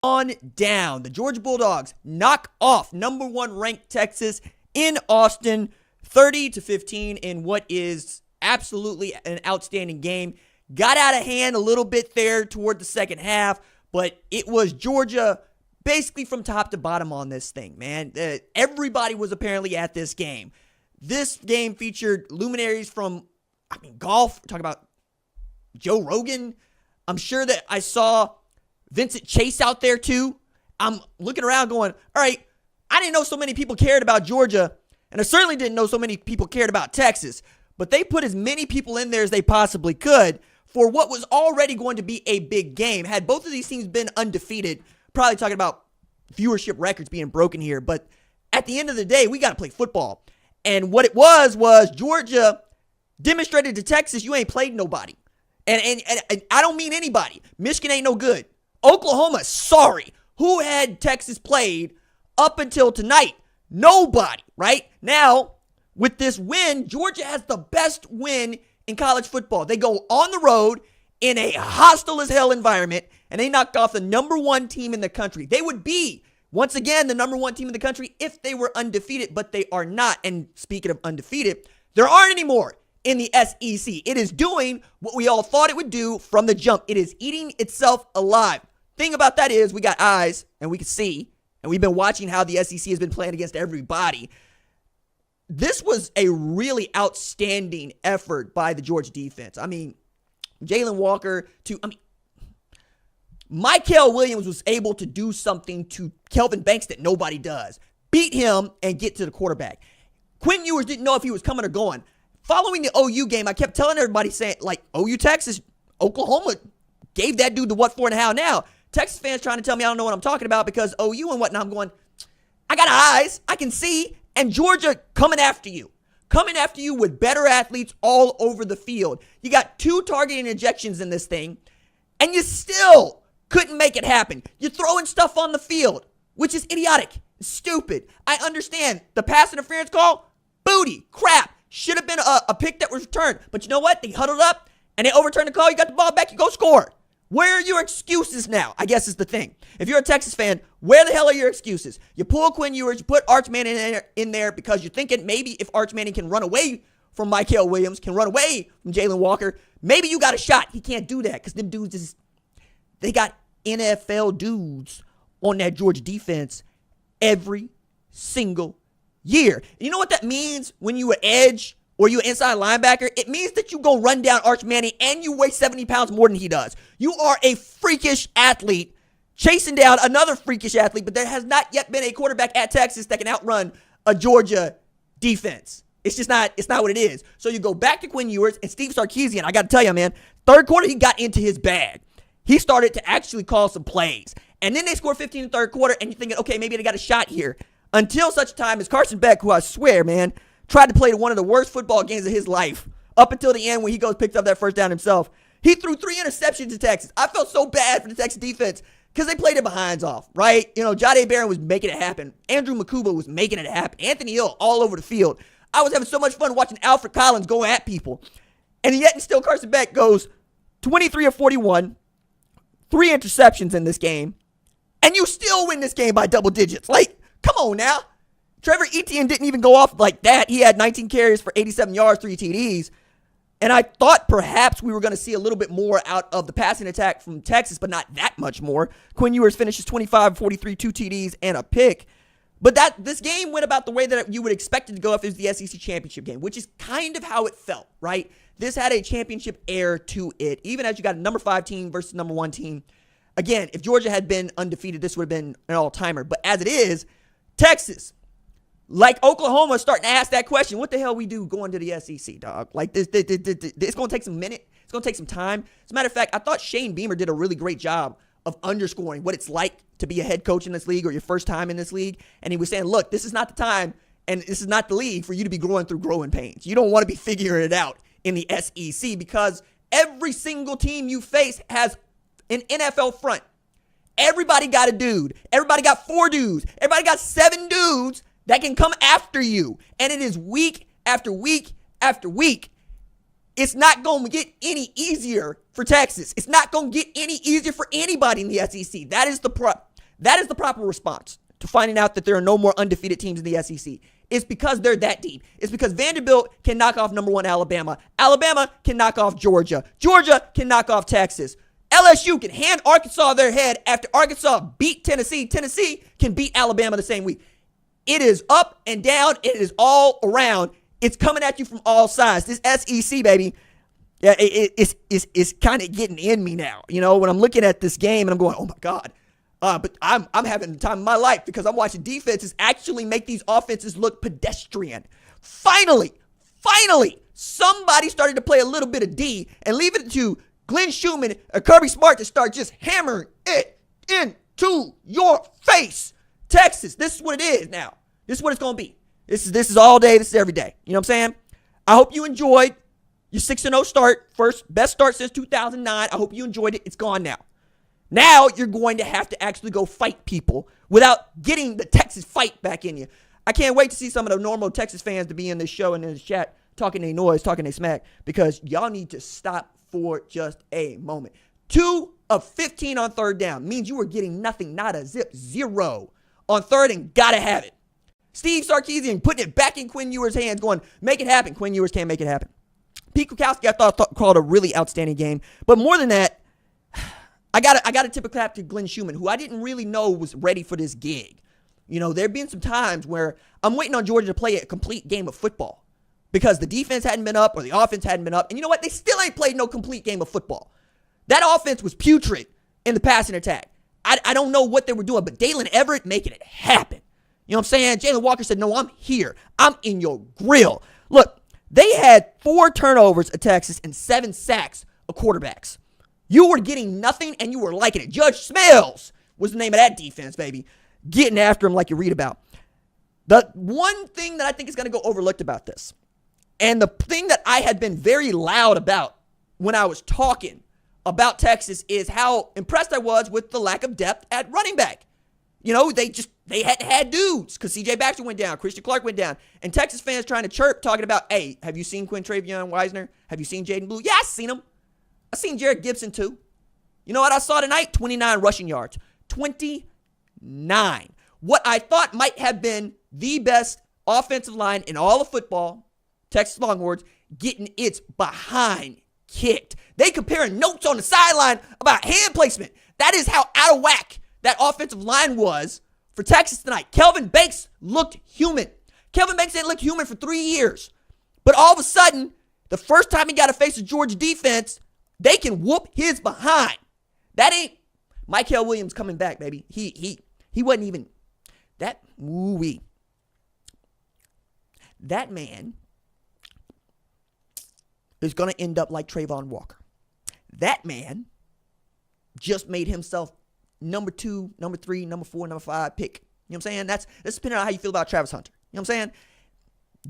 on down. The Georgia Bulldogs knock off number 1 ranked Texas in Austin 30-15 in what is absolutely an outstanding game. Got out of hand a little bit there toward the second half, but it was Georgia basically from top to bottom on this thing, man. Everybody was apparently at this game. This game featured luminaries from, golf. We're talking about Joe Rogan. I'm sure that I saw Vincent Chase out there too. I'm looking around going, all right, I didn't know so many people cared about Georgia, and I certainly didn't know so many people cared about Texas, but they put as many people in there as they possibly could for what was already going to be a big game. Had both of these teams been undefeated, probably talking about viewership records being broken here, but at the end of the day, we got to play football. And what it was Georgia demonstrated to Texas, you ain't played nobody. And I don't mean anybody. Michigan ain't no good. Oklahoma, sorry. Who had Texas played up until tonight? Nobody, right? Now, with this win, Georgia has the best win in college football. They go on the road in a hostile as hell environment, and they knocked off the number 1 team in the country. They would be, once again, the number 1 team in the country if they were undefeated, but they are not. And speaking of undefeated, there aren't any more in the SEC. It is doing what we all thought it would do from the jump. It is eating itself alive. Thing about that is we got eyes and we can see, and we've been watching how the SEC has been playing against everybody. This was a really outstanding effort by the Georgia defense. Jalen Walker Mykel Williams was able to do something to Kelvin Banks that nobody does. Beat him and get to the quarterback. Quinn Ewers didn't know if he was coming or going. Following the OU game, I kept telling everybody saying, OU Texas, Oklahoma gave that dude the what for and how now. Texas fans trying to tell me I don't know what I'm talking about because OU and whatnot. I'm going, I got eyes, I can see, and Georgia coming after you. Coming after you with better athletes all over the field. You got 2 targeting injections in this thing, and you still couldn't make it happen. You're throwing stuff on the field, which is idiotic, stupid. I understand the pass interference call, booty, crap. Should have been a pick that was returned. But you know what? They huddled up, and they overturned the call. You got the ball back. You go score. Where are your excuses now? I guess is the thing. If you're a Texas fan, where the hell are your excuses? You pull Quinn Ewers, you put Arch Manning in there because you're thinking maybe if Arch Manning can run away from Mykel Williams, can run away from Jalen Walker, maybe you got a shot. He can't do that because them dudes they got NFL dudes on that Georgia defense every single year. And you know what that means when you an edge or you an inside linebacker? It means that you go run down Arch Manning and you weigh 70 pounds more than he does. You are a freakish athlete chasing down another freakish athlete, but there has not yet been a quarterback at Texas that can outrun a Georgia defense. It's not what it is. So you go back to Quinn Ewers and Steve Sarkisian. I got to tell you, man, third quarter, he got into his bag. He started to actually call some plays. And then they scored 15 in the third quarter, and you're thinking, okay, maybe they got a shot here. Until such time as Carson Beck, who I swear, man, tried to play one of the worst football games of his life up until the end when he picked up that first down himself. He threw 3 interceptions to Texas. I felt so bad for the Texas defense because they played their behinds off, right? Jahdae Barron was making it happen. Andrew Makuba was making it happen. Anthony Hill all over the field. I was having so much fun watching Alfred Collins go at people. And yet and still Carson Beck goes 23 of 41, 3 interceptions in this game, and you still win this game by double digits. Come on now. Trevor Etienne didn't even go off like that. He had 19 carries for 87 yards, 3 TDs. And I thought perhaps we were going to see a little bit more out of the passing attack from Texas, but not that much more. Quinn Ewers finishes 25 43, 2 TDs, and a pick. But this game went about the way that you would expect it to go if it was the SEC championship game, which is kind of how it felt, right? This had a championship air to it, even as you got a number 5 team versus number 1 team. Again, if Georgia had been undefeated, this would have been an all-timer. But as it is, Texas, like Oklahoma, starting to ask that question, what the hell we do going to the SEC, dog? It's going to take some minute. It's going to take some time. As a matter of fact, I thought Shane Beamer did a really great job of underscoring what it's like to be a head coach in this league or your first time in this league. And he was saying, look, this is not the time and this is not the league for you to be going through growing pains. You don't want to be figuring it out in the SEC because every single team you face has an NFL front. Everybody got a dude. Everybody got 4 dudes. Everybody got 7 dudes that can come after you. And it is week after week after week. It's not going to get any easier for Texas. It's not going to get any easier for anybody in the SEC. That is the That is the proper response to finding out that there are no more undefeated teams in the SEC. It's because they're that deep. It's because Vanderbilt can knock off number 1 Alabama. Alabama can knock off Georgia. Georgia can knock off Texas. LSU can hand Arkansas their head after Arkansas beat Tennessee. Tennessee can beat Alabama the same week. It is up and down. It is all around. It's coming at you from all sides. This SEC, baby, yeah, it's kind of getting in me now. You know, when I'm looking at this game and I'm going, oh my God. But I'm having the time of my life because I'm watching defenses actually make these offenses look pedestrian. Finally, somebody started to play a little bit of D and leave it to Glenn Schumann or Kirby Smart to start just hammering it into your face. Texas, this is what it is now. This is what it's going to be. This is all day. This is every day. You know what I'm saying? I hope you enjoyed your 6-0 start. Best start since 2009. I hope you enjoyed it. It's gone now. Now you're going to have to actually go fight people without getting the Texas fight back in you. I can't wait to see some of the normal Texas fans to be in this show and in this chat talking their noise, talking their smack, because y'all need to stop for just a moment. 2 of 15 on third down means you were getting nothing, not a zip, 0 on third and gotta have it. Steve Sarkisian putting it back in Quinn Ewers' hands going, make it happen. Quinn Ewers can't make it happen. Pete Kwiatkowski, I thought called a really outstanding game. But more than that, I got to tip a clap to Glenn Schumann, who I didn't really know was ready for this gig. You know, there have been some times where I'm waiting on Georgia to play a complete game of football because the defense hadn't been up or the offense hadn't been up. And you know what? They still ain't played no complete game of football. That offense was putrid in the passing attack. I don't know what they were doing, but Dalen Everett making it happen. You know what I'm saying? Jalen Walker said, no, I'm here. I'm in your grill. Look, they had 4 turnovers at Texas and 7 sacks of quarterbacks. You were getting nothing, and you were liking it. Judge Smells was the name of that defense, baby. Getting after him like you read about. The one thing that I think is going to go overlooked about this, and the thing that I had been very loud about when I was talking about Texas, is how impressed I was with the lack of depth at running back. You know, they had dudes because C.J. Baxter went down, Christian Clark went down, and Texas fans trying to chirp, talking about, hey, have you seen Quintravion Wisner? Have you seen Jaden Blue? Yeah, I seen him. I seen Jared Gibson too. You know what I saw tonight? 29 rushing yards. 29. What I thought might have been the best offensive line in all of football, Texas Longhorns, getting its behind kicked. They comparing notes on the sideline about hand placement. That is how out of whack that offensive line was for Texas tonight. Kelvin Banks looked human. Kelvin Banks didn't look human for 3 years. But all of a sudden, the first time he got to face a Georgia defense, they can whoop his behind. That ain't Michael Williams coming back, baby. He wasn't even that. Woo-wee. That man is going to end up like Trayvon Walker. That man just made himself number 2, number 3, number 4, number 5 pick. You know what I'm saying? That's depending on how you feel about Travis Hunter. You know what I'm saying?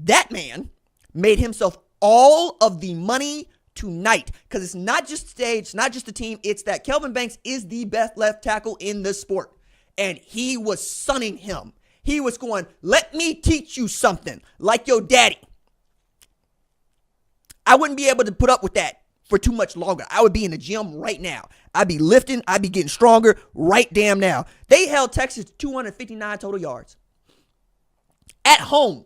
That man made himself all of the money tonight, because it's not just stage, it's not just the team, it's that Kelvin Banks is the best left tackle in the sport, and he was sunning him. He was going, let me teach you something like your daddy. I wouldn't be able to put up with that for too much longer. I would be in the gym right now. I'd be lifting, I'd be getting stronger right damn now. They held Texas to 259 total yards at home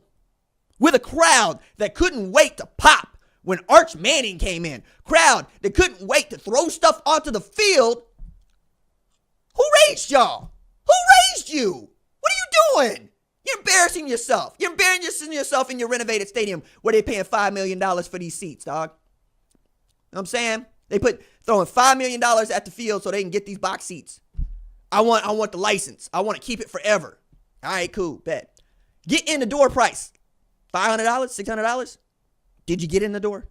with a crowd that couldn't wait to pop when Arch Manning came in. Crowd that couldn't wait to throw stuff onto the field. Who raised y'all? Who raised you? What are you doing? You're embarrassing yourself. You're embarrassing yourself in your renovated stadium where they're paying $5 million for these seats, dog. You know what I'm saying? They throwing $5 million at the field so they can get these box seats. I want the license. I want to keep it forever. All right, cool, bet. Get in the door price. $500, $600? Did you get in the door?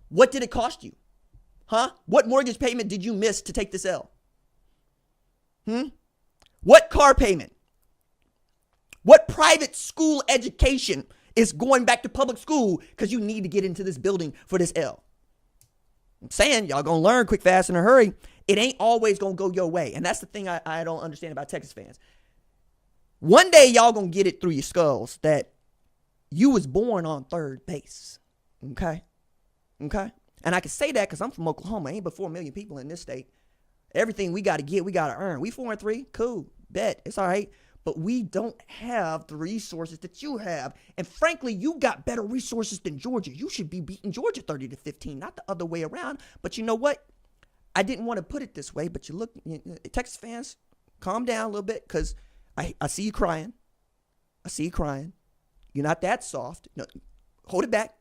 What did it cost you? Huh? What mortgage payment did you miss to take this L? What car payment? What private school education is going back to public school because you need to get into this building for this L? I'm saying y'all gonna learn quick, fast, in a hurry. It ain't always gonna go your way. And that's the thing I don't understand about Texas fans. One day y'all gonna get it through your skulls that you was born on third base. Okay? And I can say that because I'm from Oklahoma. Ain't but 4 million people in this state. Everything we got to get, we got to earn. We 4-3, cool, bet, it's all right. But we don't have the resources that you have. And frankly, you got better resources than Georgia. You should be beating Georgia 30-15, not the other way around. But you know what? I didn't want to put it this way, but you look, Texas fans, calm down a little bit, because I see you crying. I see you crying. You're not that soft. No, hold it back.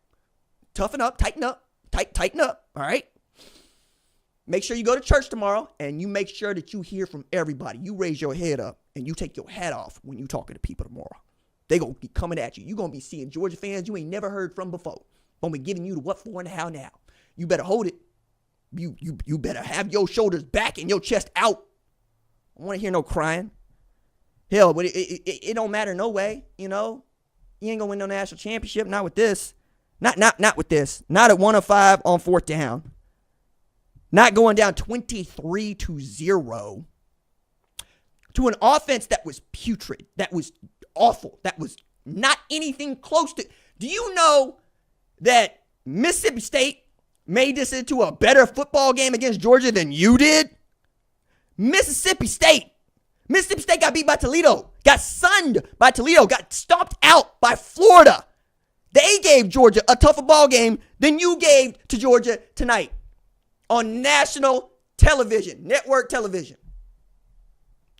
Toughen up. Tighten up. Tighten up. All right? Make sure you go to church tomorrow, and you make sure that you hear from everybody. You raise your head up, and you take your hat off when you talking to people tomorrow. They going to be coming at you. You're going to be seeing Georgia fans you ain't never heard from before. Going to be giving you the what for and how now. You better hold it. You better have your shoulders back and your chest out. I don't want to hear no crying. Hell, but it don't matter no way, you know. You ain't going to win no national championship. Not with this. Not with this. Not at 1 of 5 on 4th down. Not going down 23-0 to an offense that was putrid, that was awful, that was not anything close to. Do you know that Mississippi State made this into a better football game against Georgia than you did? Mississippi State got beat by Toledo, got sunned by Toledo, got stomped out by Florida. They gave Georgia a tougher ball game than you gave to Georgia tonight on national television, network television.